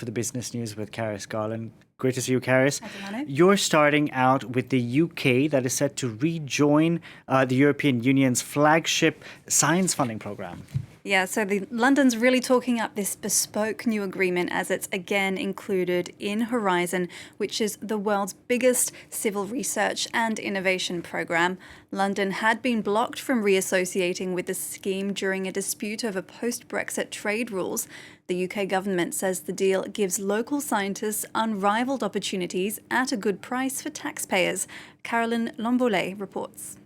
for the business news with Karis Garland. Great to see you, Karis. Hi, You're starting out with the UK that is set to rejoin the European Union's flagship science funding program. Yeah, so London's really talking up this bespoke new agreement as it's again included in Horizon, which is the world's biggest civil research and innovation program. London had been blocked from reassociating with the scheme during a dispute over post-Brexit trade rules. The UK government says the deal gives local scientists unrivalled opportunities at a good price for taxpayers. Caroline Lombolet reports.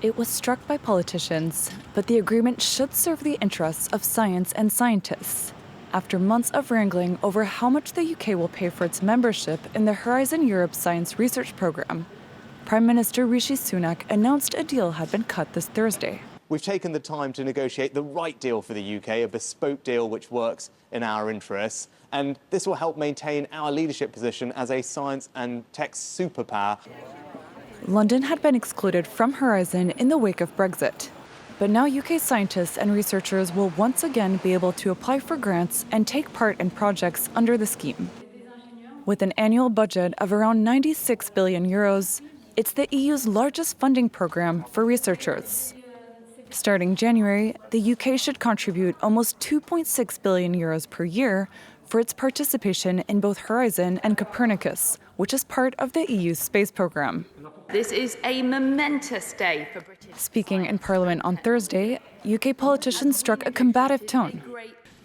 It was struck by politicians, but the agreement should serve the interests of science and scientists. After months of wrangling over how much the UK will pay for its membership in the Horizon Europe Science Research Programme, Prime Minister Rishi Sunak announced a deal had been cut this Thursday. We've taken the time to negotiate the right deal for the UK, a bespoke deal which works in our interests, and this will help maintain our leadership position as a science and tech superpower. London had been excluded from Horizon in the wake of Brexit. But now UK scientists and researchers will once again be able to apply for grants and take part in projects under the scheme. With an annual budget of around 96 billion euros, it's the EU's largest funding program for researchers. Starting January, the UK should contribute almost 2.6 billion euros per year for its participation in both Horizon and Copernicus, which is part of the EU's space program. This is a momentous day for British. Speaking in Parliament on Thursday, UK politicians struck a combative tone.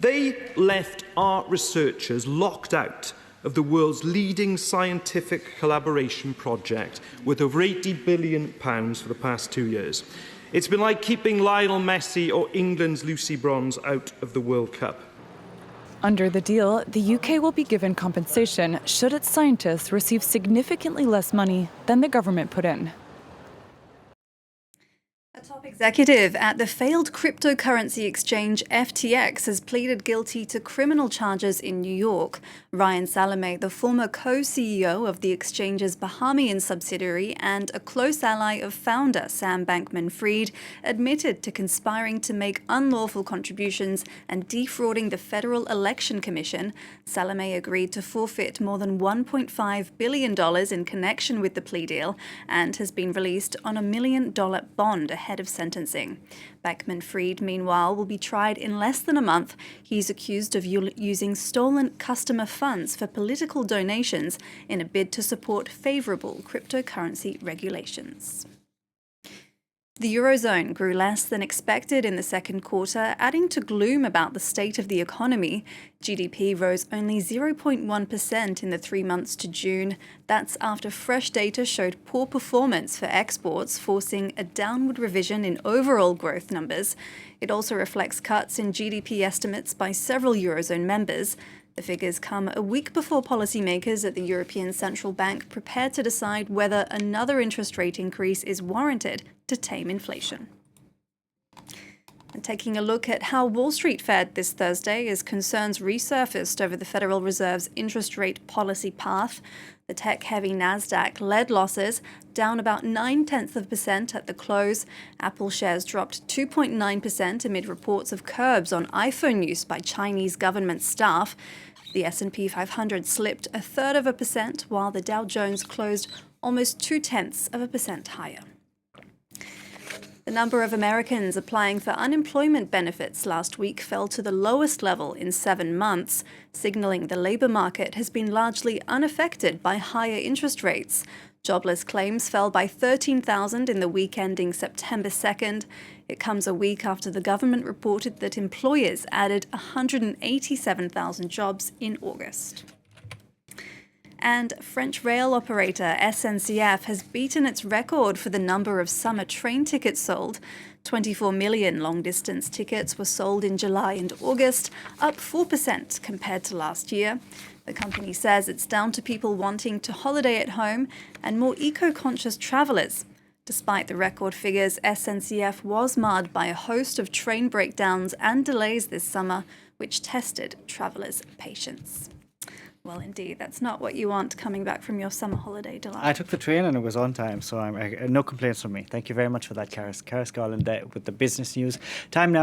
They left our researchers locked out of the world's leading scientific collaboration project worth over £80 billion for the past 2 years. It's been like keeping Lionel Messi or England's Lucy Bronze out of the World Cup. Under the deal, the UK will be given compensation should its scientists receive significantly less money than the government put in. A top executive at the failed cryptocurrency exchange FTX has pleaded guilty to criminal charges in New York. Ryan Salame, the former co-CEO of the exchange's Bahamian subsidiary and a close ally of founder Sam Bankman-Fried, admitted to conspiring to make unlawful contributions and defrauding the Federal Election Commission. Salame agreed to forfeit more than $1.5 billion in connection with the plea deal and has been released on $1 million bond ahead of sentencing. Bankman-Fried, meanwhile, will be tried in less than a month. He's accused of using stolen customer funds for political donations in a bid to support favourable cryptocurrency regulations. The Eurozone grew less than expected in the second quarter, adding to gloom about the state of the economy. GDP rose only 0.1% in the 3 months to June. That's after fresh data showed poor performance for exports, forcing a downward revision in overall growth numbers. It also reflects cuts in GDP estimates by several Eurozone members. The figures come a week before policymakers at the European Central Bank prepare to decide whether another interest rate increase is warranted to tame inflation. And taking a look at how Wall Street fared this Thursday as concerns resurfaced over the Federal Reserve's interest rate policy path. The tech-heavy Nasdaq led losses, down about 0.9% at the close. Apple shares dropped 2.9% amid reports of curbs on iPhone use by Chinese government staff. The S&P 500 slipped 0.33%, while the Dow Jones closed almost 0.2% higher. The number of Americans applying for unemployment benefits last week fell to the lowest level in 7 months, signaling the labour market has been largely unaffected by higher interest rates. Jobless claims fell by 13,000 in the week ending September 2nd. It comes a week after the government reported that employers added 187,000 jobs in August. And French rail operator SNCF has beaten its record for the number of summer train tickets sold. 24 million long-distance tickets were sold in July and August, up 4% compared to last year. The company says it's down to people wanting to holiday at home and more eco-conscious travellers. Despite the record figures, SNCF was marred by a host of train breakdowns and delays this summer, which tested travellers' patience. Well, indeed, that's not what you want coming back from your summer holiday, Delight. I took the train and it was on time, so no complaints from me. Thank you very much for that, Karis. Karis Garland with the business news. Time now.